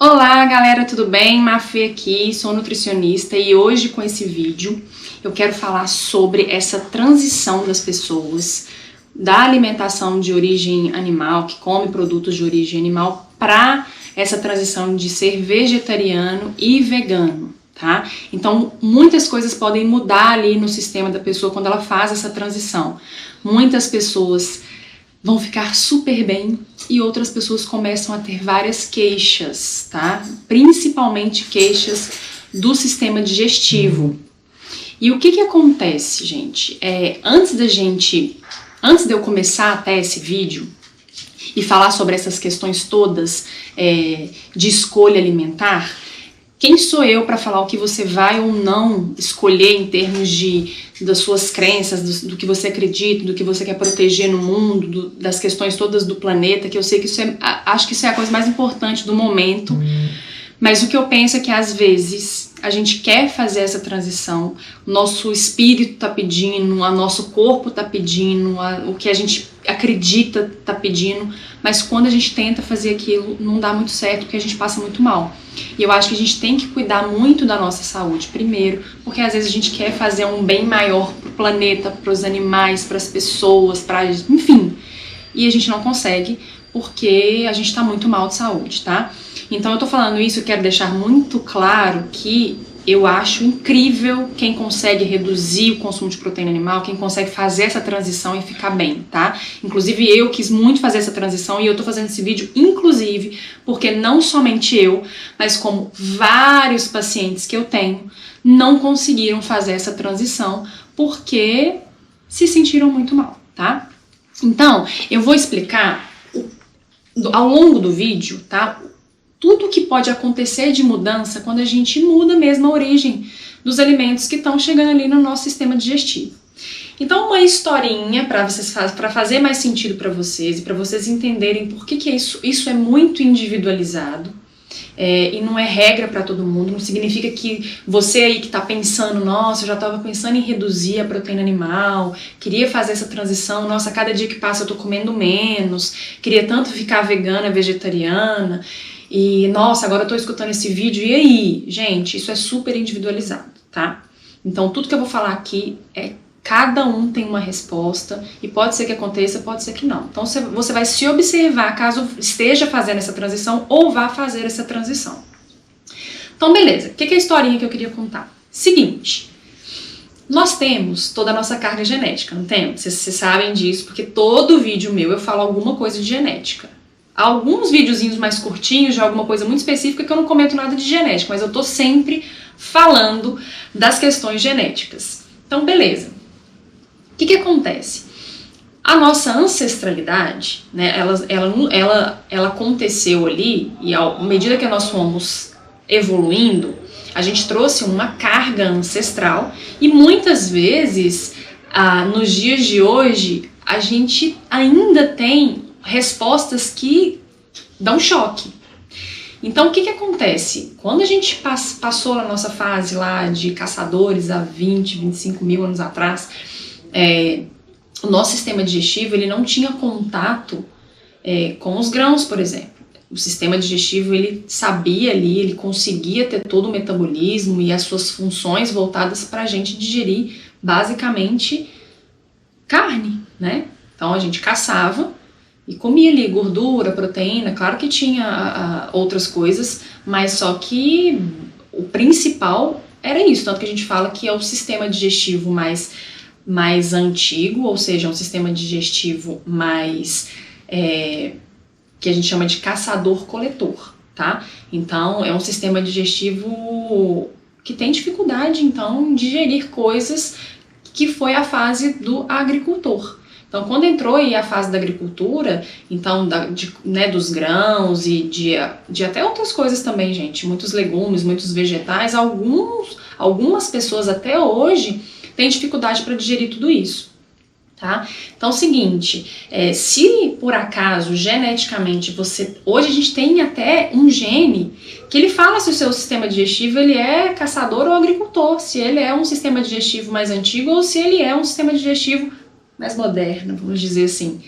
Olá galera, tudo bem? Mafê aqui, sou nutricionista e hoje com esse vídeo eu quero falar sobre essa transição das pessoas da alimentação de origem animal, que come produtos de origem animal, para essa transição de ser vegetariano e vegano, tá? Então muitas coisas podem mudar ali no sistema da pessoa quando ela faz essa transição. Muitas pessoas vão ficar super bem e outras pessoas começam a ter várias queixas, tá? Principalmente queixas do sistema digestivo. E o que acontece, gente? Antes de eu começar até esse vídeo e falar sobre essas questões todas de escolha alimentar, quem sou eu para falar o que você vai ou não escolher em termos das suas crenças, do que você acredita, do que você quer proteger no mundo, das questões todas do planeta, que eu sei que acho que isso é a coisa mais importante do momento, mas o que eu penso é que às vezes a gente quer fazer essa transição, o nosso espírito tá pedindo, o nosso corpo tá pedindo, o que a gente acredita tá pedindo, mas quando a gente tenta fazer aquilo não dá muito certo, porque a gente passa muito mal. E eu acho que a gente tem que cuidar muito da nossa saúde primeiro, porque às vezes a gente quer fazer um bem maior pro planeta, pros animais, pras pessoas, enfim, e a gente não consegue porque a gente tá muito mal de saúde, tá? Então eu tô falando isso e quero deixar muito claro que eu acho incrível quem consegue reduzir o consumo de proteína animal, quem consegue fazer essa transição e ficar bem, tá? Inclusive eu quis muito fazer essa transição e eu tô fazendo esse vídeo, inclusive, porque não somente eu, mas como vários pacientes que eu tenho, não conseguiram fazer essa transição porque se sentiram muito mal, tá? Então, eu vou explicar ao longo do vídeo, tá? Tudo que pode acontecer de mudança quando a gente muda mesmo a origem dos alimentos que estão chegando ali no nosso sistema digestivo. Então, uma historinha para fazer mais sentido para vocês e para vocês entenderem por que isso é muito individualizado e não é regra para todo mundo. Não significa que você aí que está pensando, nossa, eu já estava pensando em reduzir a proteína animal, queria fazer essa transição, nossa, cada dia que passa eu tô comendo menos, queria tanto ficar vegana, vegetariana. E, nossa, agora eu tô escutando esse vídeo, e aí? Gente, isso é super individualizado, tá? Então, tudo que eu vou falar aqui cada um tem uma resposta, e pode ser que aconteça, pode ser que não. Então, você vai se observar caso esteja fazendo essa transição ou vá fazer essa transição. Então, beleza. O que é a historinha que eu queria contar? Seguinte, nós temos toda a nossa carga genética, não temos? Vocês sabem disso, porque todo vídeo meu eu falo alguma coisa de genética. Alguns videozinhos mais curtinhos de alguma coisa muito específica que eu não comento nada de genética, mas eu tô sempre falando das questões genéticas. Então, beleza. O que acontece? A nossa ancestralidade, né, ela aconteceu ali, e à medida que nós fomos evoluindo, a gente trouxe uma carga ancestral, e muitas vezes, nos dias de hoje, a gente ainda tem respostas que dão choque. Então, o que acontece? Quando a gente passou na nossa fase lá de caçadores há 20, 25 mil anos atrás, o nosso sistema digestivo ele não tinha contato com os grãos, por exemplo. O sistema digestivo ele sabia ali, ele conseguia ter todo o metabolismo e as suas funções voltadas para a gente digerir basicamente carne, né? Então a gente caçava e comia ali gordura, proteína, claro que tinha outras coisas, mas só que o principal era isso, tanto que a gente fala que é o sistema digestivo mais antigo, ou seja, um sistema digestivo mais, que a gente chama de caçador-coletor, tá? Então, é um sistema digestivo que tem dificuldade, então, em digerir coisas que foi a fase do agricultor. Então, quando entrou aí a fase da agricultura, então, dos grãos e de até outras coisas também, gente, muitos legumes, muitos vegetais, algumas pessoas até hoje têm dificuldade para digerir tudo isso, tá? Então, é o seguinte, se por acaso, geneticamente, hoje a gente tem até um gene que ele fala se o seu sistema digestivo ele é caçador ou agricultor, se ele é um sistema digestivo mais antigo ou se ele é um sistema digestivo mais moderna, vamos dizer assim.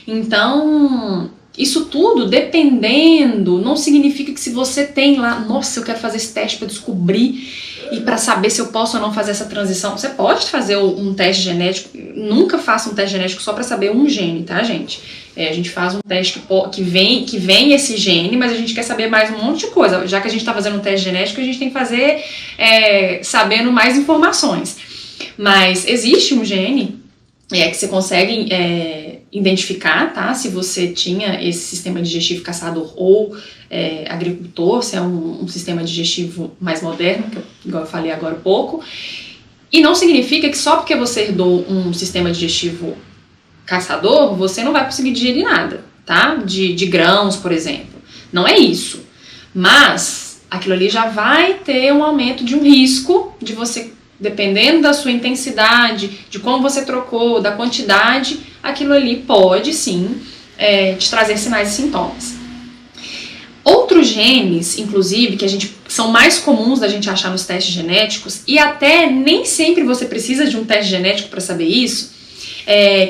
Então, Isso tudo, dependendo, não significa que se você tem lá, nossa, eu quero fazer esse teste para descobrir e para saber se eu posso ou não fazer essa transição. Você pode fazer um teste genético, nunca faça um teste genético só para saber um gene, tá, gente? A gente faz um teste que vem esse gene, mas a gente quer saber mais um monte de coisa. Já que a gente está fazendo um teste genético, a gente tem que fazer sabendo mais informações. Mas existe um gene que você consegue identificar, tá? Se você tinha esse sistema digestivo caçador ou agricultor, se é um sistema digestivo mais moderno, igual eu falei agora há pouco. E não significa que só porque você herdou um sistema digestivo caçador, você não vai conseguir digerir nada, tá? De grãos, por exemplo. Não é isso. Mas aquilo ali já vai ter um aumento de um risco de você, dependendo da sua intensidade, de como você trocou, da quantidade, aquilo ali pode sim te trazer sinais e sintomas. Outros genes, inclusive, que são mais comuns da gente achar nos testes genéticos, e até nem sempre você precisa de um teste genético para saber isso,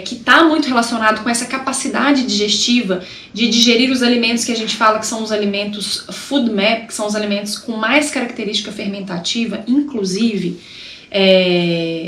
que está muito relacionado com essa capacidade digestiva de digerir os alimentos que a gente fala que são os alimentos food map, que são os alimentos com mais característica fermentativa, inclusive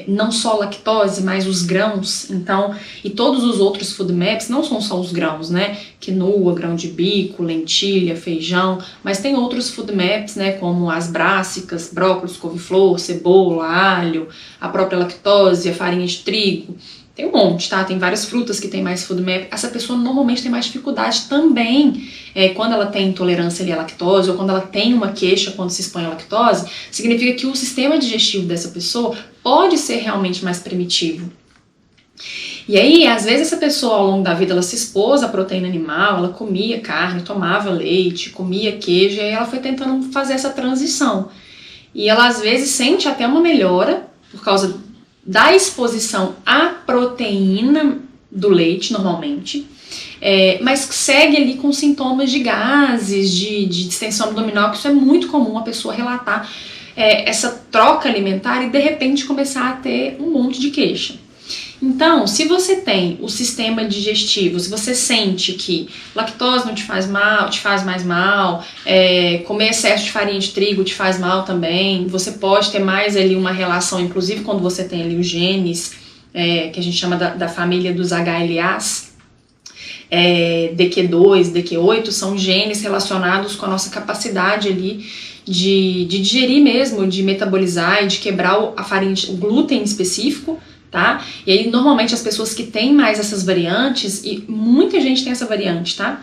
não só lactose, mas os grãos. Então, e todos os outros food maps não são só os grãos, né? Quinoa, grão de bico, lentilha, feijão, mas tem outros food maps, né? Como as brássicas, brócolis, couve-flor, cebola, alho, a própria lactose, a farinha de trigo. Tem um monte, tá? Tem várias frutas que tem mais food map. Essa pessoa normalmente tem mais dificuldade também quando ela tem intolerância ali à lactose, ou quando ela tem uma queixa quando se expõe à lactose, significa que o sistema digestivo dessa pessoa pode ser realmente mais primitivo. E aí, às vezes, essa pessoa ao longo da vida, ela se expôs à proteína animal, ela comia carne, tomava leite, comia queijo, e aí ela foi tentando fazer essa transição. E ela, às vezes, sente até uma melhora por causa da exposição à proteína do leite, normalmente, mas segue ali com sintomas de gases, de distensão abdominal, que isso é muito comum a pessoa relatar essa troca alimentar e de repente começar a ter um monte de queixa. Então, se você tem o sistema digestivo, se você sente que lactose não te faz mal, te faz mais mal, comer excesso de farinha de trigo te faz mal também, você pode ter mais ali uma relação, inclusive quando você tem ali os genes, que a gente chama da família dos HLAs, DQ2, DQ8, são genes relacionados com a nossa capacidade ali de digerir mesmo, de metabolizar e de quebrar a farinha, o glúten específico, tá? E aí, normalmente, as pessoas que têm mais essas variantes, e muita gente tem essa variante, tá?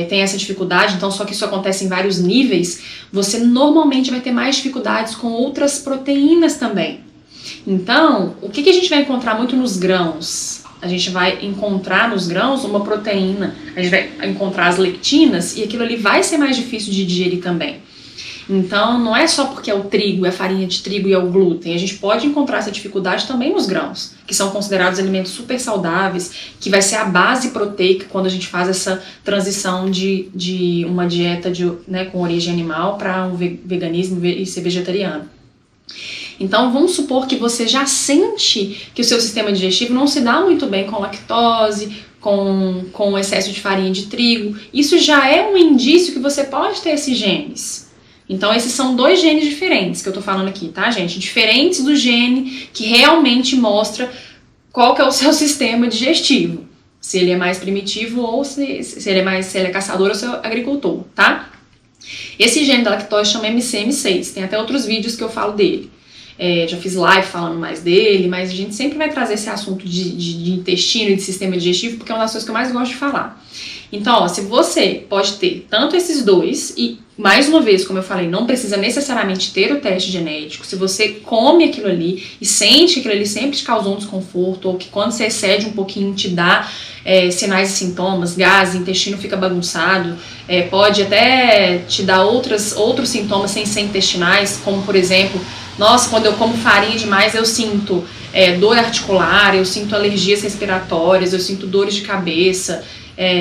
Tem essa dificuldade, então, só que isso acontece em vários níveis, você normalmente vai ter mais dificuldades com outras proteínas também. Então, o que a gente vai encontrar muito nos grãos? A gente vai encontrar nos grãos uma proteína, a gente vai encontrar as lectinas, e aquilo ali vai ser mais difícil de digerir também. Então, não é só porque é o trigo, é a farinha de trigo e é o glúten. A gente pode encontrar essa dificuldade também nos grãos, que são considerados alimentos super saudáveis, que vai ser a base proteica quando a gente faz essa transição de uma dieta com origem animal para um veganismo e ser vegetariano. Então, vamos supor que você já sente que o seu sistema digestivo não se dá muito bem com lactose, com excesso de farinha de trigo. Isso já é um indício que você pode ter esses genes. Então, esses são dois genes diferentes que eu tô falando aqui, tá, gente? Diferentes do gene que realmente mostra qual que é o seu sistema digestivo. Se ele é mais primitivo ou se ele é caçador ou se é agricultor, tá? Esse gene da lactose chama MCM6. Tem até outros vídeos que eu falo dele. Já fiz live falando mais dele, mas a gente sempre vai trazer esse assunto de intestino e de sistema digestivo, porque é uma das coisas que eu mais gosto de falar. Então, se você pode ter tanto esses dois, e mais uma vez, como eu falei, não precisa necessariamente ter o teste genético, se você come aquilo ali e sente que aquilo ali sempre te causou um desconforto, ou que quando você excede um pouquinho te dá sinais e sintomas, gases, intestino fica bagunçado, pode até te dar outros sintomas sem ser intestinais, como por exemplo, nossa, quando eu como farinha demais eu sinto dor articular, eu sinto alergias respiratórias, eu sinto dores de cabeça.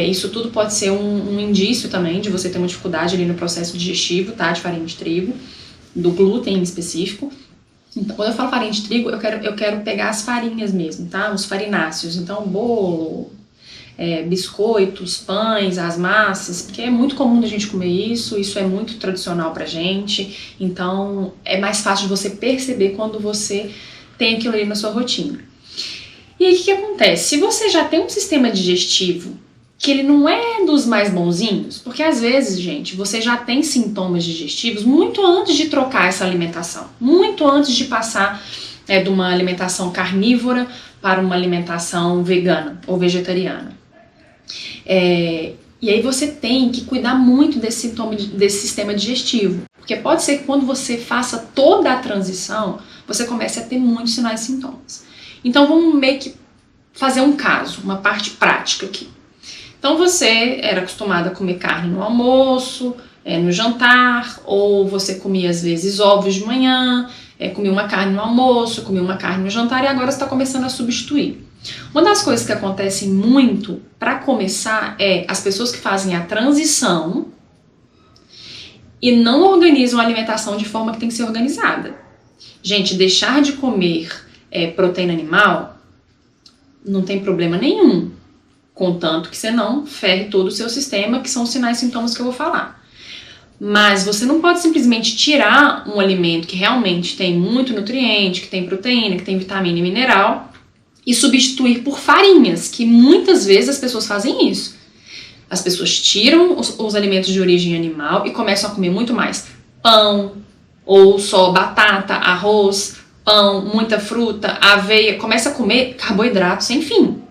Isso tudo pode ser um indício também de você ter uma dificuldade ali no processo digestivo, tá? De farinha de trigo, do glúten em específico. Então, quando eu falo farinha de trigo, eu quero pegar as farinhas mesmo, tá? Os farináceos. Então, bolo, biscoitos, pães, as massas, porque é muito comum a gente comer isso é muito tradicional pra gente, então é mais fácil de você perceber quando você tem aquilo ali na sua rotina. E aí o que acontece? Se você já tem um sistema digestivo que ele não é dos mais bonzinhos, porque às vezes, gente, você já tem sintomas digestivos muito antes de trocar essa alimentação, muito antes de passar de uma alimentação carnívora para uma alimentação vegana ou vegetariana. E aí você tem que cuidar muito desse sistema digestivo, porque pode ser que quando você faça toda a transição, você comece a ter muitos sinais e sintomas. Então vamos meio que fazer um caso, uma parte prática aqui. Então você era acostumado a comer carne no almoço, no jantar, ou você comia às vezes ovos de manhã, comia uma carne no almoço, comia uma carne no jantar e agora você está começando a substituir. Uma das coisas que acontece muito, para começar, as pessoas que fazem a transição e não organizam a alimentação de forma que tem que ser organizada. Gente, deixar de comer proteína animal não tem problema nenhum, contanto que você não ferre todo o seu sistema, que são os sinais e sintomas que eu vou falar. Mas você não pode simplesmente tirar um alimento que realmente tem muito nutriente, que tem proteína, que tem vitamina e mineral, e substituir por farinhas, que muitas vezes as pessoas fazem isso. As pessoas tiram os alimentos de origem animal e começam a comer muito mais pão, ou só batata, arroz, pão, muita fruta, aveia, começa a comer carboidrato sem fim.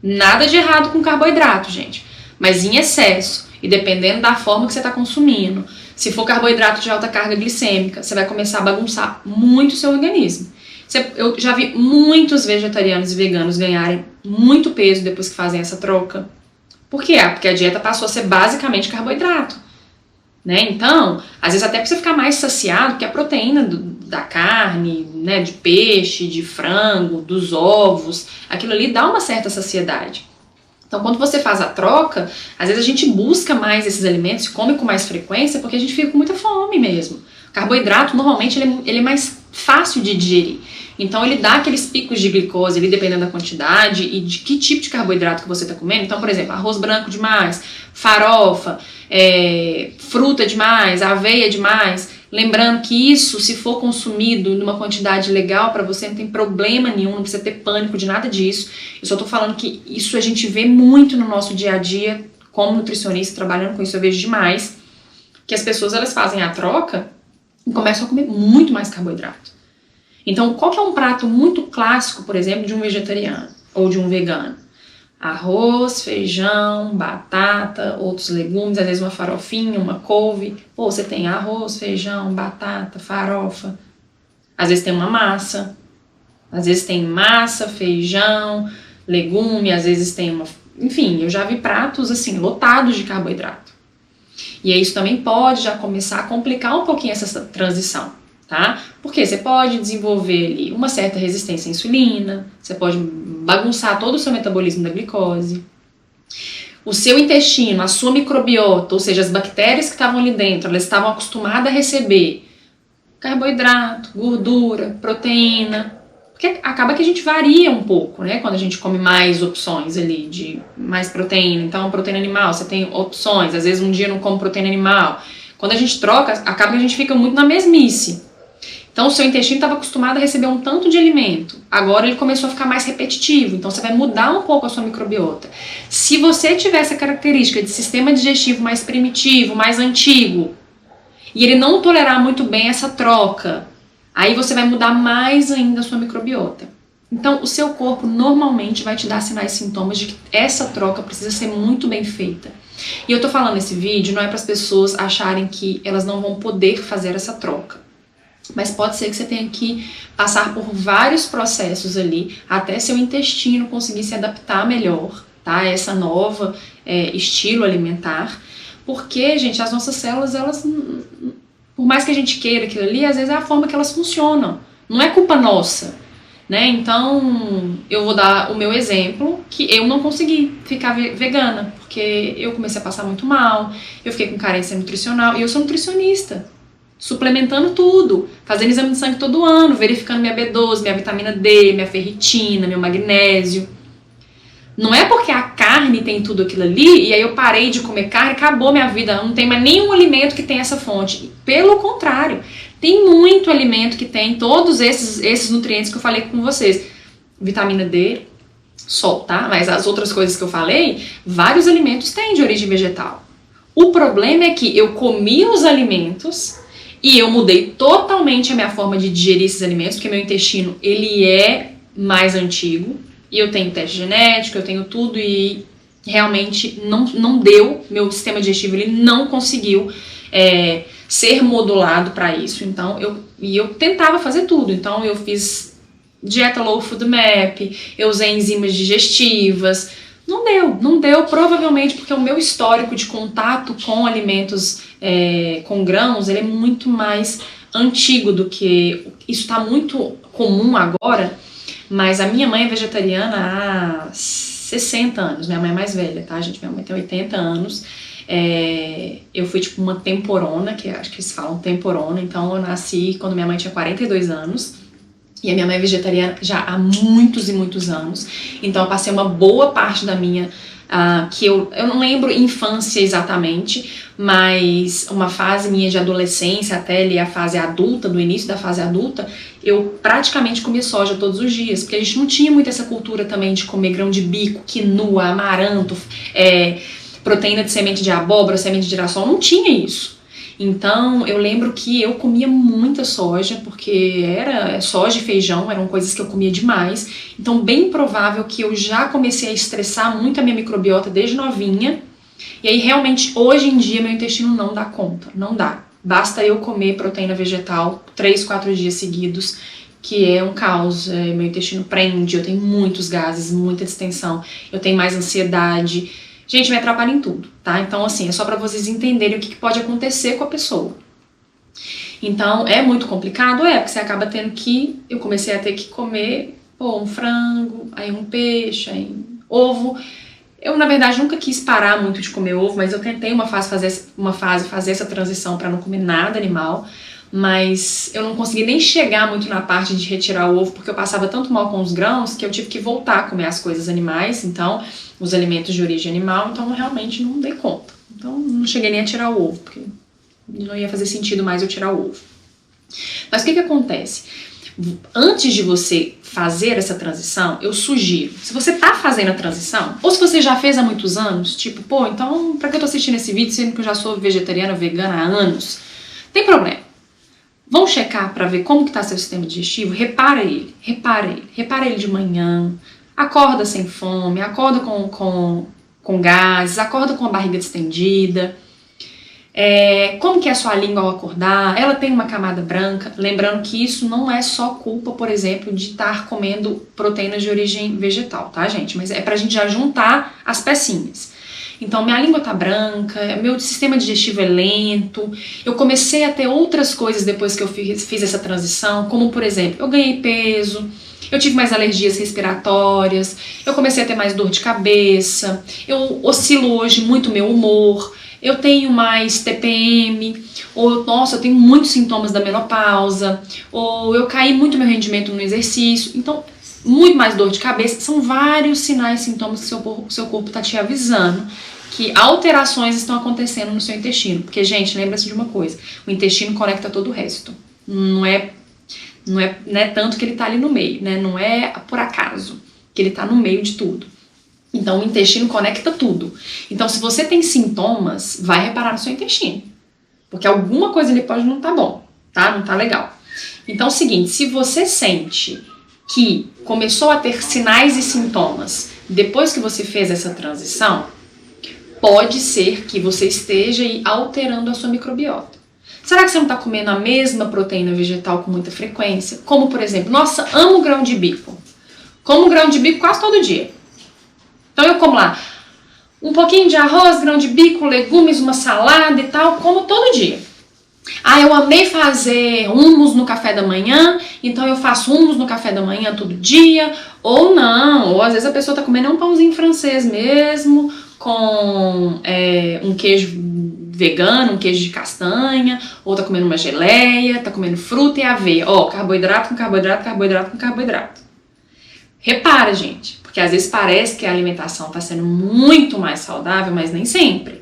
Nada de errado com carboidrato, gente, mas em excesso e dependendo da forma que você está consumindo. Se for carboidrato de alta carga glicêmica, você vai começar a bagunçar muito o seu organismo. Eu já vi muitos vegetarianos e veganos ganharem muito peso depois que fazem essa troca. Por quê? Porque a dieta passou a ser basicamente carboidrato, né? Então, às vezes até para você ficar mais saciado, que a proteína da carne, né, de peixe, de frango, dos ovos, aquilo ali dá uma certa saciedade. Então, quando você faz a troca, às vezes a gente busca mais esses alimentos, come com mais frequência, porque a gente fica com muita fome mesmo. O carboidrato, normalmente, ele é mais fácil de digerir. Então, ele dá aqueles picos de glicose, ali, dependendo da quantidade e de que tipo de carboidrato que você está comendo. Então, por exemplo, arroz branco demais, farofa, fruta demais, aveia demais. Lembrando que isso, se for consumido numa quantidade legal para você, não tem problema nenhum, não precisa ter pânico de nada disso. Eu só tô falando que isso a gente vê muito no nosso dia a dia, como nutricionista, trabalhando com isso eu vejo demais, que as pessoas elas fazem a troca e começam a comer muito mais carboidrato. Então, qual que é um prato muito clássico, por exemplo, de um vegetariano ou de um vegano? Arroz, feijão, batata, outros legumes, às vezes uma farofinha, uma couve. Pô, você tem arroz, feijão, batata, farofa. Às vezes tem uma massa. Às vezes tem massa, feijão, legume, às vezes tem uma... Enfim, eu já vi pratos assim, lotados de carboidrato. E aí isso também pode já começar a complicar um pouquinho essa transição, tá? Porque você pode desenvolver ali uma certa resistência à insulina, você pode bagunçar todo o seu metabolismo da glicose. O seu intestino, a sua microbiota, ou seja, as bactérias que estavam ali dentro, elas estavam acostumadas a receber carboidrato, gordura, proteína, porque acaba que a gente varia um pouco, né? Quando a gente come mais opções ali de mais proteína. Então, proteína animal, você tem opções. Às vezes um dia não come proteína animal. Quando a gente troca, acaba que a gente fica muito na mesmice. Então, o seu intestino estava acostumado a receber um tanto de alimento. Agora ele começou a ficar mais repetitivo. Então, você vai mudar um pouco a sua microbiota. Se você tiver essa característica de sistema digestivo mais primitivo, mais antigo, e ele não tolerar muito bem essa troca, aí você vai mudar mais ainda a sua microbiota. Então, o seu corpo normalmente vai te dar sinais e sintomas de que essa troca precisa ser muito bem feita. E eu tô falando nesse vídeo, não é para as pessoas acharem que elas não vão poder fazer essa troca. Mas pode ser que você tenha que passar por vários processos ali, até seu intestino conseguir se adaptar melhor, tá? A essa nova estilo alimentar. Porque, gente, as nossas células, elas... Por mais que a gente queira aquilo ali, às vezes é a forma que elas funcionam. Não é culpa nossa, né? Então, eu vou dar o meu exemplo, que eu não consegui ficar vegana, porque eu comecei a passar muito mal, eu fiquei com carência nutricional, e eu sou nutricionista, suplementando tudo, fazendo exame de sangue todo ano, verificando minha B12, minha vitamina D, minha ferritina, meu magnésio. Não é porque a carne tem tudo aquilo ali e aí eu parei de comer carne, acabou minha vida, não tem mais nenhum alimento que tem essa fonte. Pelo contrário, tem muito alimento que tem todos esses nutrientes que eu falei com vocês. Vitamina D, sol, tá? Mas as outras coisas que eu falei, vários alimentos têm de origem vegetal. O problema é que eu comi os alimentos e eu mudei totalmente a minha forma de digerir esses alimentos, porque meu intestino, ele é mais antigo, e eu tenho teste genético, eu tenho tudo, e realmente não deu, meu sistema digestivo, ele não conseguiu ser modulado para isso. Então, eu tentava fazer tudo, então eu fiz dieta Low Food Map, eu usei enzimas digestivas, não deu, provavelmente porque o meu histórico de contato com alimentos com grãos, ele é muito mais antigo do que... Isso está muito comum agora, mas a minha mãe é vegetariana há 60 anos, minha mãe é mais velha, tá, gente? Minha mãe tem 80 anos, eu fui tipo uma temporona, que acho que eles falam temporona, então eu nasci quando minha mãe tinha 42 anos, e a minha mãe é vegetariana já há muitos e muitos anos, então eu passei uma boa parte da minha, que eu não lembro infância exatamente, mas uma fase minha de adolescência até ali a fase adulta, do início da fase adulta, eu praticamente comia soja todos os dias, porque a gente não tinha muito essa cultura também de comer grão de bico, quinoa, amaranto, proteína de semente de abóbora, semente de girassol, não tinha isso. Então, eu lembro que eu comia muita soja, porque era soja e feijão, eram coisas que eu comia demais. Então, bem provável que eu já comecei a estressar muito a minha microbiota desde novinha. E aí, realmente, hoje em dia, meu intestino não dá conta, não dá. Basta eu comer proteína vegetal 3, 4 dias seguidos, que é um caos. Meu intestino prende, eu tenho muitos gases, muita distensão, eu tenho mais ansiedade. Gente, me atrapalha em tudo, tá? Então, assim, é só pra vocês entenderem o que pode acontecer com a pessoa. Então, é muito complicado? Porque você acaba tendo que... Eu comecei a ter que comer, um frango, aí um peixe, aí ovo. Eu, na verdade, nunca quis parar muito de comer ovo, mas eu tentei uma fase fazer essa transição pra não comer nada animal. Mas eu não consegui nem chegar muito na parte de retirar o ovo, porque eu passava tanto mal com os grãos que eu tive que voltar a comer as coisas animais, então, os alimentos de origem animal, então realmente não dei conta. Então não cheguei nem a tirar o ovo, porque não ia fazer sentido mais eu tirar o ovo. Mas o que acontece? Antes de você fazer essa transição, eu sugiro, se você tá fazendo a transição, ou se você já fez há muitos anos, tipo, então pra que eu tô assistindo esse vídeo, sendo que eu já sou vegetariana, vegana há anos? Tem problema. Vão checar para ver como que tá seu sistema digestivo, repara ele de manhã, acorda sem fome, acorda com gases, acorda com a barriga distendida, como que é a sua língua ao acordar, ela tem uma camada branca, lembrando que isso não é só culpa, por exemplo, de estar comendo proteínas de origem vegetal, tá, gente? Mas é pra gente já juntar as pecinhas. Então, minha língua tá branca, meu sistema digestivo é lento, eu comecei a ter outras coisas depois que eu fiz essa transição, como, por exemplo, eu ganhei peso, eu tive mais alergias respiratórias, eu comecei a ter mais dor de cabeça, eu oscilo hoje muito meu humor, eu tenho mais TPM, ou, nossa, eu tenho muitos sintomas da menopausa, ou eu caí muito meu rendimento no exercício, então, muito mais dor de cabeça, são vários sinais e sintomas que seu corpo tá te avisando que alterações estão acontecendo no seu intestino. Porque, gente, lembra-se de uma coisa, o intestino conecta todo o resto. Não é tanto que ele tá ali no meio, né? Não é por acaso que ele tá no meio de tudo. Então, o intestino conecta tudo. Então, se você tem sintomas, vai reparar no seu intestino. Porque alguma coisa ali pode não tá bom, tá? Não tá legal. Então, é o seguinte, se você sente que começou a ter sinais e sintomas depois que você fez essa transição, pode ser que você esteja aí alterando a sua microbiota. Será que você não está comendo a mesma proteína vegetal com muita frequência? Como, por exemplo, nossa, amo grão de bico. Como grão de bico quase todo dia. Então eu como lá um pouquinho de arroz, grão de bico, legumes, uma salada e tal, como todo dia. Eu amei fazer hummus no café da manhã, então eu faço hummus no café da manhã todo dia, ou não, ou às vezes a pessoa tá comendo um pãozinho francês mesmo, com um queijo vegano, um queijo de castanha, ou tá comendo uma geleia, tá comendo fruta e aveia, carboidrato com carboidrato, carboidrato com carboidrato. Repara, gente, porque Porque às vezes parece que a alimentação está sendo muito mais saudável, mas nem sempre.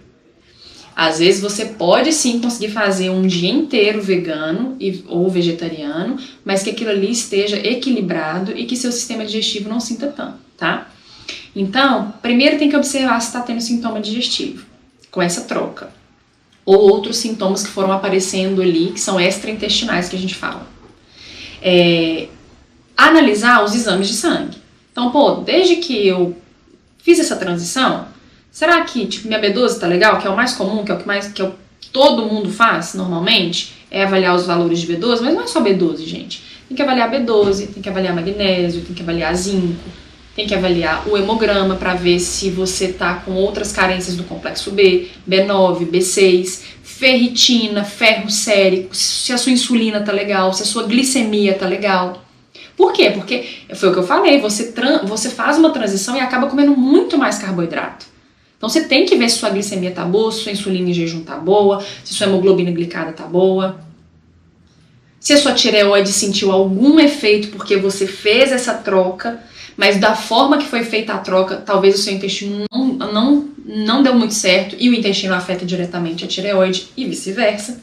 Às vezes você pode sim conseguir fazer um dia inteiro vegano ou vegetariano, mas que aquilo ali esteja equilibrado e que seu sistema digestivo não sinta tanto, tá? Então, primeiro tem que observar se está tendo sintoma digestivo, com essa troca. Ou outros sintomas que foram aparecendo ali, que são extraintestinais que a gente fala. Analisar os exames de sangue. Então, desde que eu fiz essa transição, será que minha B12 tá legal, que é o mais comum, que é o que todo mundo faz normalmente, é avaliar os valores de B12, mas não é só B12, gente. Tem que avaliar B12, tem que avaliar magnésio, tem que avaliar zinco, tem que avaliar o hemograma para ver se você tá com outras carências do complexo B, B9, B6, ferritina, ferro sérico, se a sua insulina tá legal, se a sua glicemia tá legal. Por quê? Porque foi o que eu falei, você faz uma transição e acaba comendo muito mais carboidrato. Então você tem que ver se sua glicemia tá boa, se sua insulina em jejum tá boa, se sua hemoglobina glicada tá boa. Se a sua tireoide sentiu algum efeito porque você fez essa troca, mas da forma que foi feita a troca, talvez o seu intestino não deu muito certo e o intestino afeta diretamente a tireoide e vice-versa.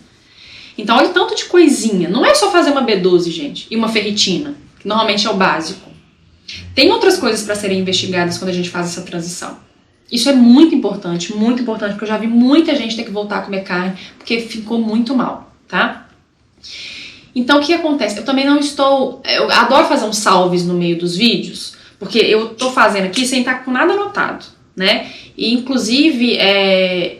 Então olha o tanto de coisinha. Não é só fazer uma B12, gente, e uma ferritina, que normalmente é o básico. Tem outras coisas para serem investigadas quando a gente faz essa transição. Isso é muito importante, porque eu já vi muita gente ter que voltar a comer carne porque ficou muito mal, tá? Então o que acontece? Eu também eu adoro fazer uns salves no meio dos vídeos, porque eu tô fazendo aqui sem estar com nada anotado, né? E inclusive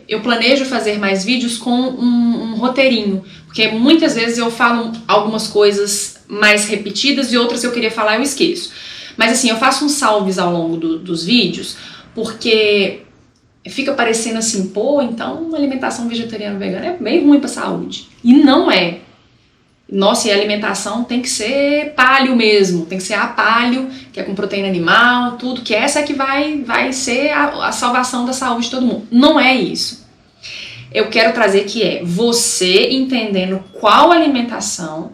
eu planejo fazer mais vídeos com um roteirinho, porque muitas vezes eu falo algumas coisas mais repetidas e outras que eu queria falar eu esqueço. Mas assim, eu faço uns salves ao longo dos vídeos, porque fica parecendo assim, então uma alimentação vegetariana vegana é bem ruim pra saúde. E não é. Nossa, e a alimentação tem que ser paleo mesmo, tem que ser a paleo, que é com proteína animal, tudo, que essa é que vai ser a salvação da saúde de todo mundo. Não é isso. Eu quero trazer que é você entendendo qual alimentação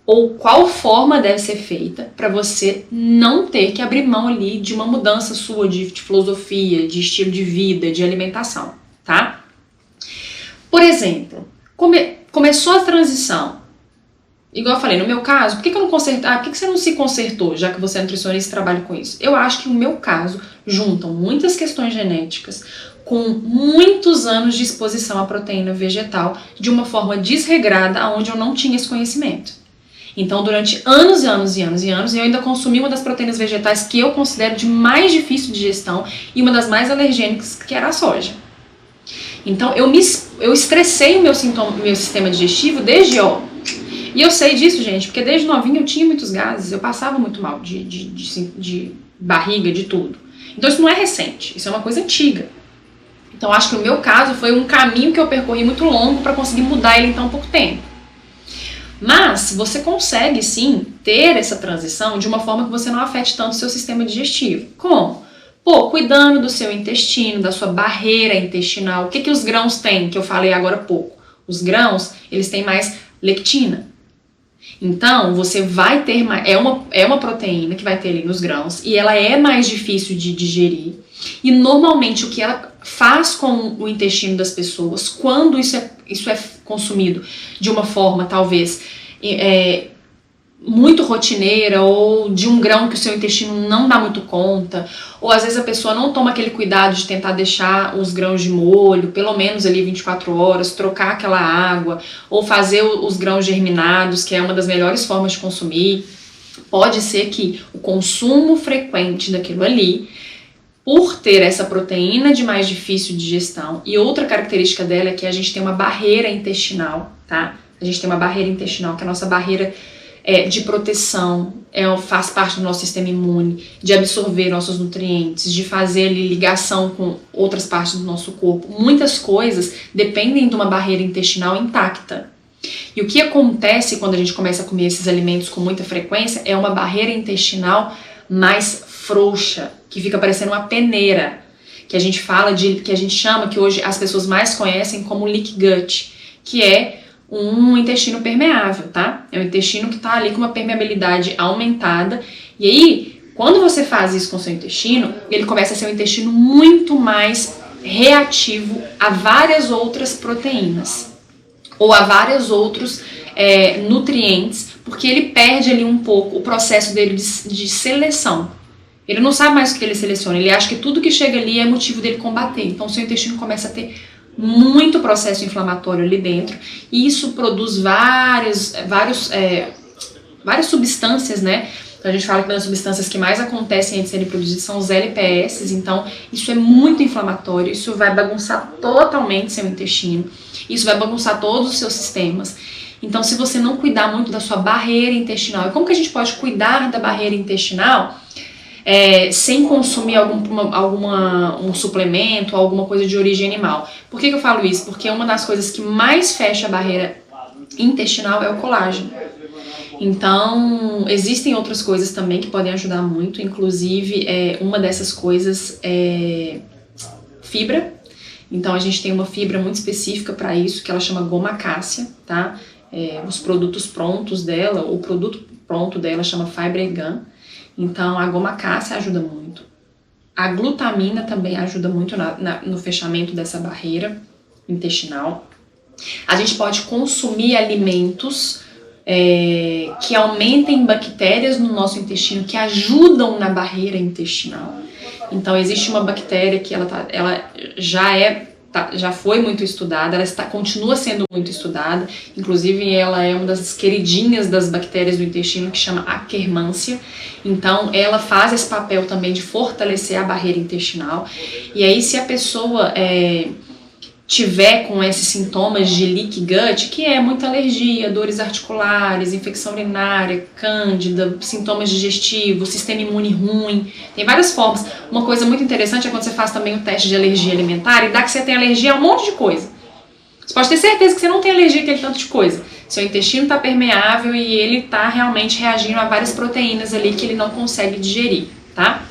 ou qual forma deve ser feita para você não ter que abrir mão ali de uma mudança sua de filosofia, de estilo de vida, de alimentação, tá? Por exemplo, começou a transição. Igual eu falei, no meu caso, por que eu não consertar? Por que você não se consertou, já que você é nutricionista e trabalha com isso? Eu acho que no meu caso, juntam muitas questões genéticas com muitos anos de exposição à proteína vegetal de uma forma desregrada, onde eu não tinha esse conhecimento. Então, durante anos e anos e anos e anos, eu ainda consumi uma das proteínas vegetais que eu considero de mais difícil de digestão e uma das mais alergênicas, que era a soja. Então, eu estressei o meu sistema digestivo desde E eu sei disso, gente, porque desde novinha eu tinha muitos gases, eu passava muito mal de barriga, de tudo. Então isso não é recente, isso é uma coisa antiga. Então acho que no meu caso foi um caminho que eu percorri muito longo para conseguir mudar ele em tão pouco tempo. Mas você consegue sim ter essa transição de uma forma que você não afete tanto o seu sistema digestivo. Como? Cuidando do seu intestino, da sua barreira intestinal. O que os grãos têm, que eu falei agora há pouco? Os grãos, eles têm mais lectina. Então, você vai ter mais, é uma proteína que vai ter ali nos grãos e ela é mais difícil de digerir. E normalmente o que ela faz com o intestino das pessoas, quando isso é consumido de uma forma talvez muito rotineira, ou de um grão que o seu intestino não dá muito conta, ou às vezes a pessoa não toma aquele cuidado de tentar deixar os grãos de molho, pelo menos ali 24 horas, trocar aquela água, ou fazer os grãos germinados, que é uma das melhores formas de consumir. Pode ser que o consumo frequente daquilo ali, por ter essa proteína de mais difícil digestão, e outra característica dela é que a gente tem uma barreira intestinal, tá? A gente tem uma barreira intestinal, que é a nossa barreira de proteção, faz parte do nosso sistema imune, de absorver nossos nutrientes, de fazer ali ligação com outras partes do nosso corpo. Muitas coisas dependem de uma barreira intestinal intacta. E o que acontece quando a gente começa a comer esses alimentos com muita frequência é uma barreira intestinal mais frouxa, que fica parecendo uma peneira, que a gente chama, que hoje as pessoas mais conhecem como leaky gut, que é um intestino permeável, tá? É um intestino que tá ali com uma permeabilidade aumentada, e aí Quando você faz isso com o seu intestino, ele começa a ser um intestino muito mais reativo a várias outras proteínas ou a vários outros nutrientes, porque ele perde ali um pouco o processo dele de seleção. Ele não sabe mais o que ele seleciona, ele acha que tudo que chega ali é motivo dele combater. Então o seu intestino começa a ter muito processo inflamatório ali dentro, e isso produz várias substâncias, né? Então a gente fala que uma das substâncias que mais acontecem antes de serem produzidas são os LPS, então isso é muito inflamatório, isso vai bagunçar totalmente seu intestino, isso vai bagunçar todos os seus sistemas. Então se você não cuidar muito da sua barreira intestinal, e como que a gente pode cuidar da barreira intestinal sem consumir um suplemento, alguma coisa de origem animal? Por que eu falo isso? Porque uma das coisas que mais fecha a barreira intestinal é o colágeno. Então, existem outras coisas também que podem ajudar muito, inclusive uma dessas coisas é fibra. Então, a gente tem uma fibra muito específica para isso, que ela chama goma-cássia, tá? Os produtos prontos dela, o produto pronto dela chama Fibregan. Então, a goma-cássia ajuda muito. A glutamina também ajuda muito no fechamento dessa barreira intestinal. A gente pode consumir alimentos que aumentem bactérias no nosso intestino, que ajudam na barreira intestinal. Então existe uma bactéria que ela já foi muito estudada, ela continua sendo muito estudada, inclusive ela é uma das queridinhas das bactérias do intestino, que chama Akkermansia. Então ela faz esse papel também de fortalecer a barreira intestinal. E aí, se a pessoa tiver com esses sintomas de leaky gut, que é muita alergia, dores articulares, infecção urinária, cândida, sintomas digestivos, sistema imune ruim, tem várias formas. Uma coisa muito interessante é quando você faz também o teste de alergia alimentar e dá que você tem alergia a um monte de coisa. Você pode ter certeza que você não tem alergia àquele tanto de coisa. Seu intestino está permeável e ele está realmente reagindo a várias proteínas ali que ele não consegue digerir, tá?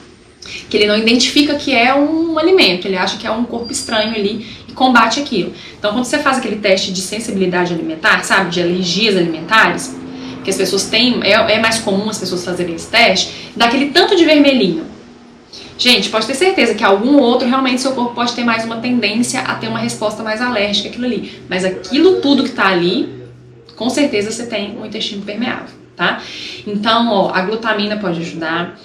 Que ele não identifica que é um alimento, ele acha que é um corpo estranho ali e combate aquilo. Então, quando você faz aquele teste de sensibilidade alimentar, sabe, de alergias alimentares, que as pessoas têm, é mais comum as pessoas fazerem esse teste, dá aquele tanto de vermelhinho. Gente, pode ter certeza que algum outro, realmente seu corpo pode ter mais uma tendência a ter uma resposta mais alérgica àquilo ali. Mas aquilo tudo que tá ali, com certeza você tem um intestino permeável, tá? Então, ó, a glutamina pode ajudar,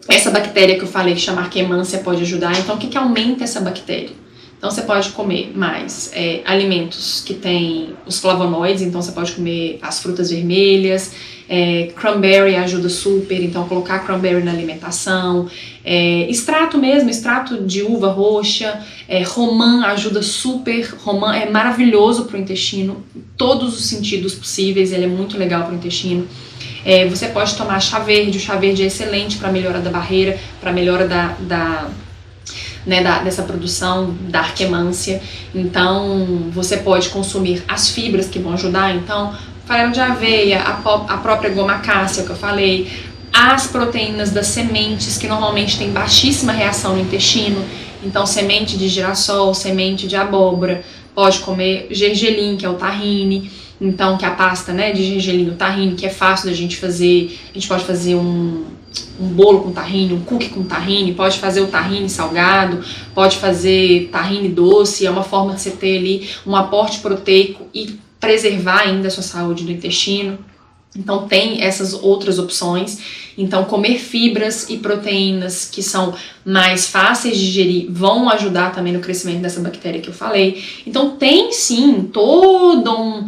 essa bactéria que eu falei, que chama Akkermansia, pode ajudar. Então, o que aumenta essa bactéria? Então, você pode comer mais alimentos que têm os flavonoides, então você pode comer as frutas vermelhas, cranberry ajuda super, então colocar cranberry na alimentação, extrato mesmo, extrato de uva roxa, romã ajuda super, romã é maravilhoso para o intestino, em todos os sentidos possíveis, ele é muito legal para o intestino. Você pode tomar chá verde, o chá verde é excelente para melhora da barreira, para melhora dessa produção da Akkermansia. Então você pode consumir as fibras que vão ajudar, então farelo de aveia, a própria goma-cássia que eu falei, as proteínas das sementes que normalmente tem baixíssima reação no intestino, então semente de girassol, semente de abóbora, pode comer gergelim, que é o tahine. Então, que é a pasta, né, de gergelim, o tahine, que é fácil da gente fazer. A gente pode fazer um bolo com tahine, um cookie com tahine, pode fazer o tahine salgado, pode fazer tahine doce, é uma forma de você ter ali um aporte proteico e preservar ainda a sua saúde do intestino. Então tem essas outras opções. Então comer fibras e proteínas que são mais fáceis de digerir vão ajudar também no crescimento dessa bactéria que eu falei. Então tem sim todo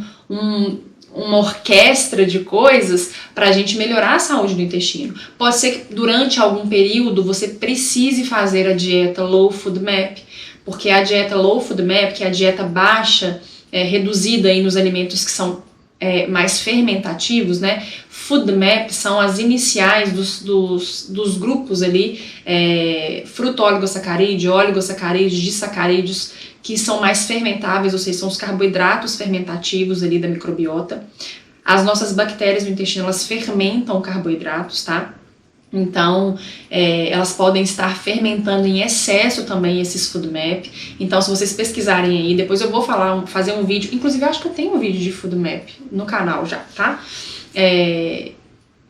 uma orquestra de coisas para a gente melhorar a saúde do intestino. Pode ser que durante algum período você precise fazer a dieta Low Food Map, porque a dieta Low Food Map, que é a dieta baixa, reduzida aí nos alimentos que são mais fermentativos, né? Food Map são as iniciais dos grupos ali, fruto-oligosacarídeo, oligosacarídeos, disacarídeos, que são mais fermentáveis, ou seja, são os carboidratos fermentativos ali da microbiota. As nossas bactérias no intestino, elas fermentam carboidratos, tá? Então, elas podem estar fermentando em excesso também esses Food Map. Então, se vocês pesquisarem aí, depois eu vou fazer um vídeo, inclusive eu acho que eu tenho um vídeo de Food Map no canal já, tá?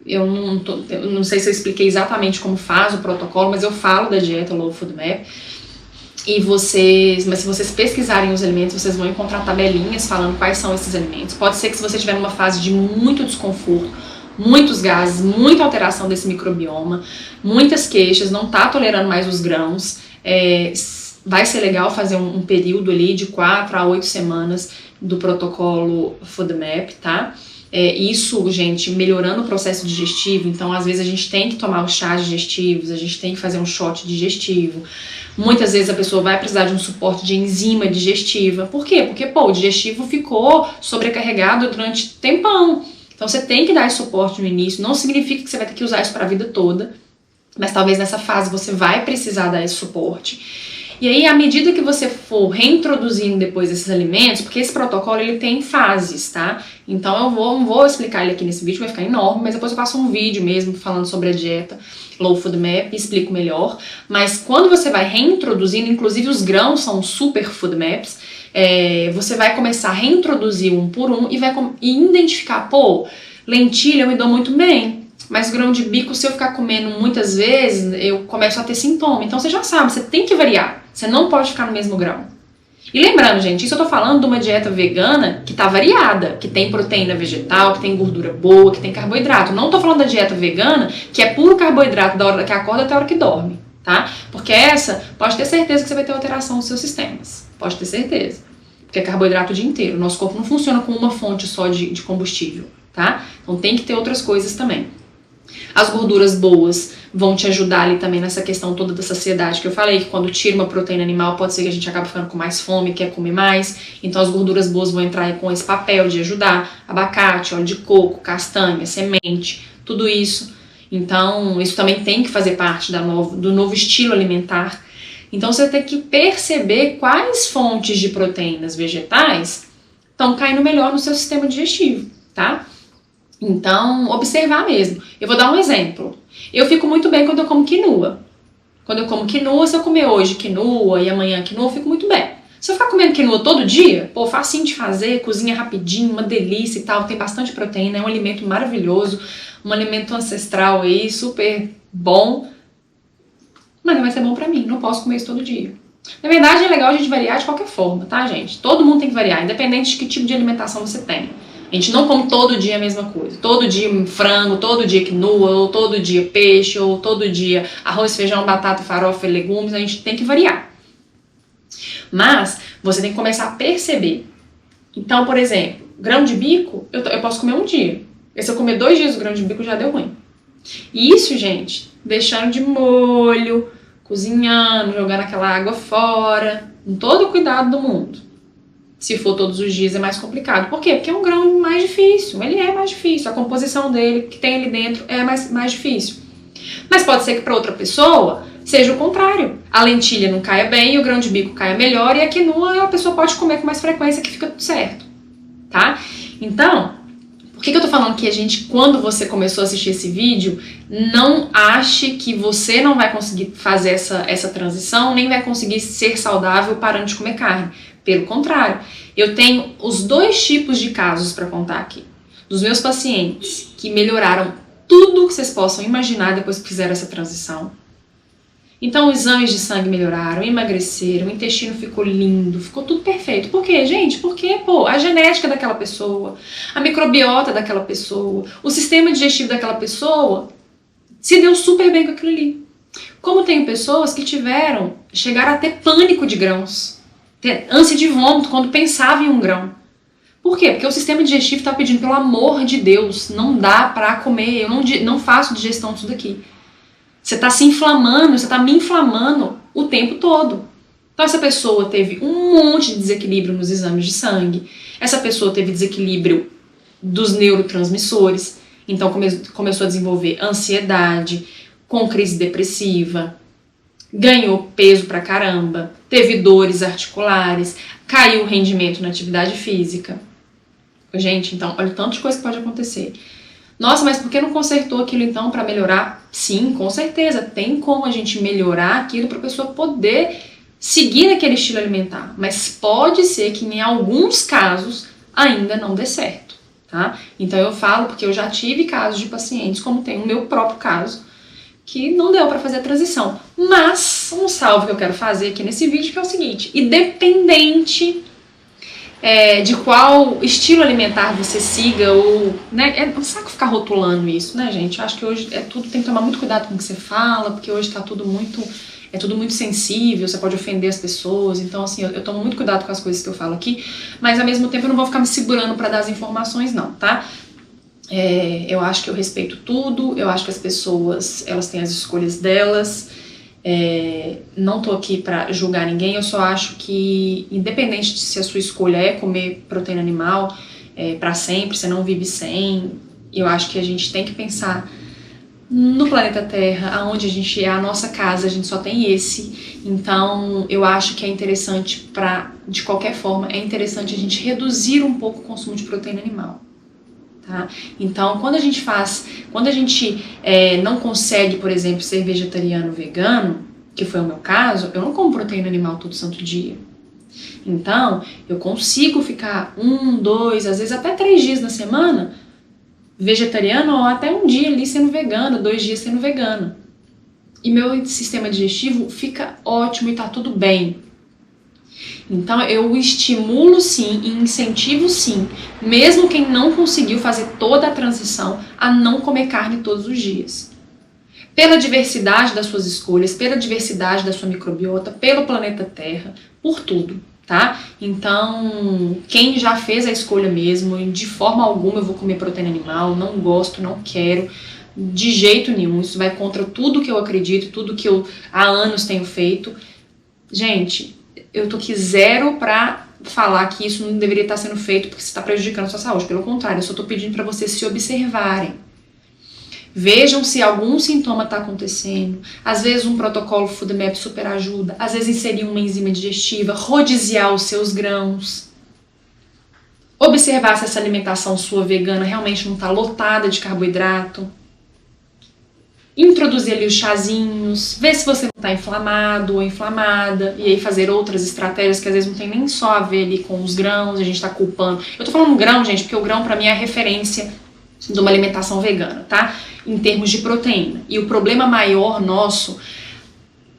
eu não sei se eu expliquei exatamente como faz o protocolo, mas eu falo da dieta Low Food Map. Mas se vocês pesquisarem os alimentos, vocês vão encontrar tabelinhas falando quais são esses alimentos. Pode ser que se você estiver numa fase de muito desconforto, muitos gases, muita alteração desse microbioma, muitas queixas, não tá tolerando mais os grãos, vai ser legal fazer um período ali de 4 a 8 semanas do protocolo FODMAP, tá? Isso, gente, melhorando o processo digestivo. Então, às vezes a gente tem que tomar os chás digestivos, a gente tem que fazer um shot digestivo. Muitas vezes a pessoa vai precisar de um suporte de enzima digestiva. Por quê? Porque, o digestivo ficou sobrecarregado durante tempão. Então, você tem que dar esse suporte no início. Não significa que você vai ter que usar isso para a vida toda, mas talvez nessa fase você vai precisar dar esse suporte. E aí, à medida que você for reintroduzindo depois esses alimentos, porque esse protocolo ele tem fases, tá? Então eu não vou explicar ele aqui nesse vídeo, vai ficar enorme, mas depois eu faço um vídeo mesmo falando sobre a dieta Low Food Map e explico melhor. Mas quando você vai reintroduzindo, inclusive os grãos são super food maps, você vai começar a reintroduzir um por um e vai identificar, lentilha eu me dou muito bem. Mas grão de bico, se eu ficar comendo muitas vezes, eu começo a ter sintoma. Então você já sabe, você tem que variar. Você não pode ficar no mesmo grão. E lembrando, gente, isso eu tô falando de uma dieta vegana que tá variada, que tem proteína vegetal, que tem gordura boa, que tem carboidrato. Não tô falando da dieta vegana, que é puro carboidrato da hora que acorda até a hora que dorme, tá? Porque essa, pode ter certeza que você vai ter alteração nos seus sistemas. Pode ter certeza. Porque é carboidrato o dia inteiro. O nosso corpo não funciona com uma fonte só de combustível, tá? Então tem que ter outras coisas também. As gorduras boas vão te ajudar ali também nessa questão toda da saciedade que eu falei, que quando tira uma proteína animal pode ser que a gente acabe ficando com mais fome, quer comer mais, então as gorduras boas vão entrar com esse papel de ajudar, abacate, óleo de coco, castanha, semente, tudo isso. Então isso também tem que fazer parte do novo estilo alimentar. Então você tem que perceber quais fontes de proteínas vegetais estão caindo melhor no seu sistema digestivo, tá? Então, observar mesmo. Eu vou dar um exemplo. Eu fico muito bem quando eu como quinoa. Quando eu como quinoa, se eu comer hoje quinoa e amanhã quinoa, eu fico muito bem. Se eu ficar comendo quinoa todo dia, facinho de fazer, cozinha rapidinho, uma delícia e tal, tem bastante proteína, é um alimento maravilhoso, um alimento ancestral aí, super bom, mas não vai ser bom pra mim, não posso comer isso todo dia. Na verdade, é legal a gente variar de qualquer forma, tá, gente? Todo mundo tem que variar, independente de que tipo de alimentação você tem. A gente não come todo dia a mesma coisa. Todo dia frango, todo dia quinoa, ou todo dia peixe, ou todo dia arroz, feijão, batata, farofa e legumes. A gente tem que variar. Mas você tem que começar a perceber. Então, por exemplo, grão de bico, eu posso comer um dia. E se eu comer 2 dias o grão de bico, já deu ruim. E isso, gente, deixando de molho, cozinhando, jogando aquela água fora, com todo o cuidado do mundo. Se for todos os dias é mais complicado. Por quê? Porque é um grão mais difícil. Ele é mais difícil. A composição dele, que tem ali dentro, é mais difícil. Mas pode ser que para outra pessoa seja o contrário. A lentilha não caia bem e o grão de bico caia melhor. E a quinoa a pessoa pode comer com mais frequência que fica tudo certo. Tá? Então, por que eu tô falando que a gente, quando você começou a assistir esse vídeo, não ache que você não vai conseguir fazer essa transição, nem vai conseguir ser saudável parando de comer carne. Pelo contrário, eu tenho os 2 tipos de casos para contar aqui. Dos meus pacientes que melhoraram tudo que vocês possam imaginar depois que fizeram essa transição. Então, os exames de sangue melhoraram, emagreceram, o intestino ficou lindo, ficou tudo perfeito. Por quê, gente? Porque, a genética daquela pessoa, a microbiota daquela pessoa, o sistema digestivo daquela pessoa se deu super bem com aquilo ali. Como tem pessoas que chegaram a ter pânico de grãos. Ânsia de vômito quando pensava em um grão. Por quê? Porque o sistema digestivo está pedindo, pelo amor de Deus, não dá pra comer, eu não faço digestão disso daqui. Você está se inflamando, você está me inflamando o tempo todo. Então essa pessoa teve um monte de desequilíbrio nos exames de sangue, essa pessoa teve desequilíbrio dos neurotransmissores, então começou a desenvolver ansiedade, com crise depressiva, ganhou peso pra caramba, teve dores articulares, caiu o rendimento na atividade física. Gente, então, olha o tanto de coisa que pode acontecer. Nossa, mas por que não consertou aquilo então para melhorar? Sim, com certeza, tem como a gente melhorar aquilo para a pessoa poder seguir aquele estilo alimentar. Mas pode ser que em alguns casos ainda não dê certo, tá? tá? Então eu falo porque eu já tive casos de pacientes, como tem o meu próprio caso, que não deu para fazer a transição. Mas um salve que eu quero fazer aqui nesse vídeo, que é o seguinte: independente de qual estilo alimentar você siga, ou, né, é um saco ficar rotulando isso, né, gente? Eu acho que hoje tudo tem que tomar muito cuidado com o que você fala, porque hoje tá tudo muito sensível, você pode ofender as pessoas. Então, assim, eu tomo muito cuidado com as coisas que eu falo aqui, mas ao mesmo tempo eu não vou ficar me segurando para dar as informações, não, tá? Eu acho que eu respeito tudo, eu acho que as pessoas, elas têm as escolhas delas. Não tô aqui pra julgar ninguém, eu só acho que, independente de se a sua escolha é comer proteína animal pra sempre, você não vive sem, eu acho que a gente tem que pensar no planeta Terra, aonde a gente é a nossa casa, a gente só tem esse. Então eu acho que é interessante, de qualquer forma, é interessante a gente reduzir um pouco o consumo de proteína animal. Tá? Então, quando a gente não consegue, por exemplo, ser vegetariano ou vegano, que foi o meu caso, eu não como proteína animal todo santo dia. Então, eu consigo ficar 1, 2, às vezes até 3 dias na semana vegetariano, ou até um dia ali sendo vegano, 2 dias sendo vegano. E meu sistema digestivo fica ótimo e tá tudo bem. Então eu estimulo sim e incentivo sim, mesmo quem não conseguiu fazer toda a transição, a não comer carne todos os dias. Pela diversidade das suas escolhas, pela diversidade da sua microbiota, pelo planeta Terra, por tudo, tá? Então, quem já fez a escolha mesmo, de forma alguma eu vou comer proteína animal, não gosto, não quero, de jeito nenhum, isso vai contra tudo que eu acredito, tudo que eu há anos tenho feito. Gente, eu tô aqui zero pra falar que isso não deveria estar sendo feito porque você está prejudicando a sua saúde. Pelo contrário, eu só tô pedindo para vocês se observarem. Vejam se algum sintoma está acontecendo. Às vezes um protocolo FoodMap super ajuda. Às vezes inserir uma enzima digestiva, rodiziar os seus grãos. Observar se essa alimentação sua vegana realmente não está lotada de carboidrato. Introduzir ali os chazinhos, ver se você não está inflamado ou inflamada, e aí fazer outras estratégias que às vezes não tem nem só a ver ali com os grãos, a gente está culpando. Eu tô falando grão, gente, porque o grão pra mim é a referência de uma alimentação vegana, tá? Em termos de proteína. E o problema maior nosso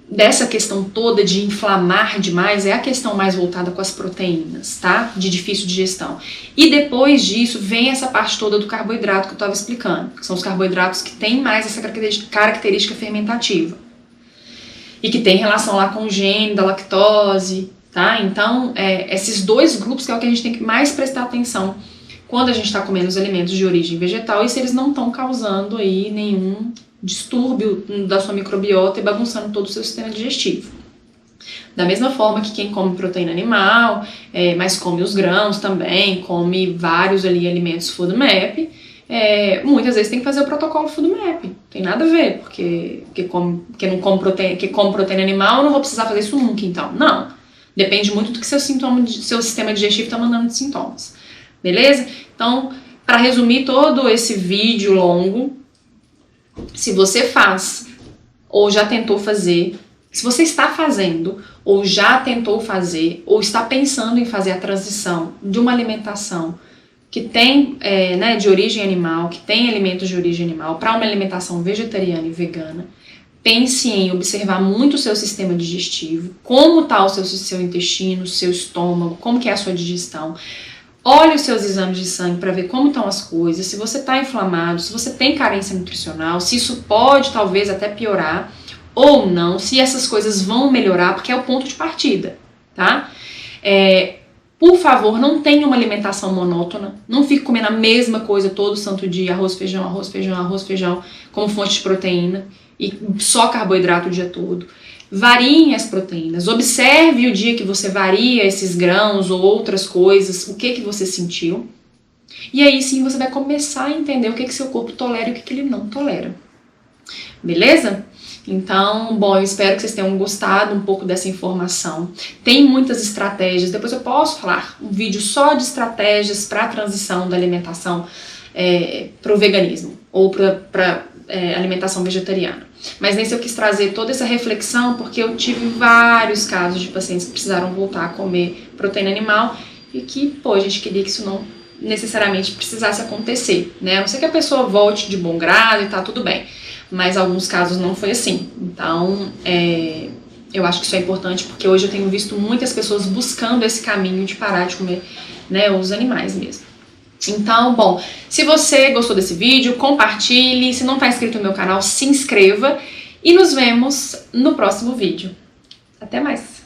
dessa questão toda de inflamar demais é a questão mais voltada com as proteínas, tá? De difícil digestão. E depois disso vem essa parte toda do carboidrato que eu estava explicando, que são os carboidratos que têm mais essa característica fermentativa e que tem relação lá com o gene da lactose, tá? Então, esses dois grupos que é o que a gente tem que mais prestar atenção quando a gente está comendo os alimentos de origem vegetal e se eles não estão causando aí nenhum distúrbio da sua microbiota e bagunçando todo o seu sistema digestivo. Da mesma forma que quem come proteína animal, mas come os grãos também, come vários ali alimentos FoodMap, muitas vezes tem que fazer o protocolo FoodMap. Tem nada a ver, porque quem come proteína animal, eu não vou precisar fazer isso nunca, então. Não. Depende muito do que seu sistema digestivo está mandando de sintomas. Beleza? Então, para resumir todo esse vídeo longo, se você faz ou já tentou fazer, se você está fazendo ou já tentou fazer ou está pensando em fazer a transição de uma alimentação que tem de origem animal, que tem alimentos de origem animal, para uma alimentação vegetariana e vegana, pense em observar muito o seu sistema digestivo, como está o seu intestino, o seu estômago, como que é a sua digestão. Olhe os seus exames de sangue para ver como estão as coisas, se você está inflamado, se você tem carência nutricional, se isso pode talvez até piorar ou não, se essas coisas vão melhorar, porque é o ponto de partida, tá? Por favor, não tenha uma alimentação monótona, não fique comendo a mesma coisa todo santo dia, arroz, feijão, arroz, feijão, arroz, feijão, como fonte de proteína e só carboidrato o dia todo. Variem as proteínas, observe o dia que você varia esses grãos ou outras coisas, o que você sentiu. E aí sim você vai começar a entender o que seu corpo tolera e o que ele não tolera. Beleza? Então, bom, eu espero que vocês tenham gostado um pouco dessa informação. Tem muitas estratégias, depois eu posso falar um vídeo só de estratégias para a transição da alimentação para o veganismo ou para alimentação vegetariana. Mas nesse eu quis trazer toda essa reflexão porque eu tive vários casos de pacientes que precisaram voltar a comer proteína animal e que, a gente queria que isso necessariamente precisasse acontecer, né? A não ser que a pessoa volte de bom grado e tá tudo bem. Mas em alguns casos não foi assim. Então, eu acho que isso é importante porque hoje eu tenho visto muitas pessoas buscando esse caminho de parar de comer, né, os animais mesmo. Então, bom, se você gostou desse vídeo, compartilhe. Se não está inscrito no meu canal, se inscreva. E nos vemos no próximo vídeo. Até mais!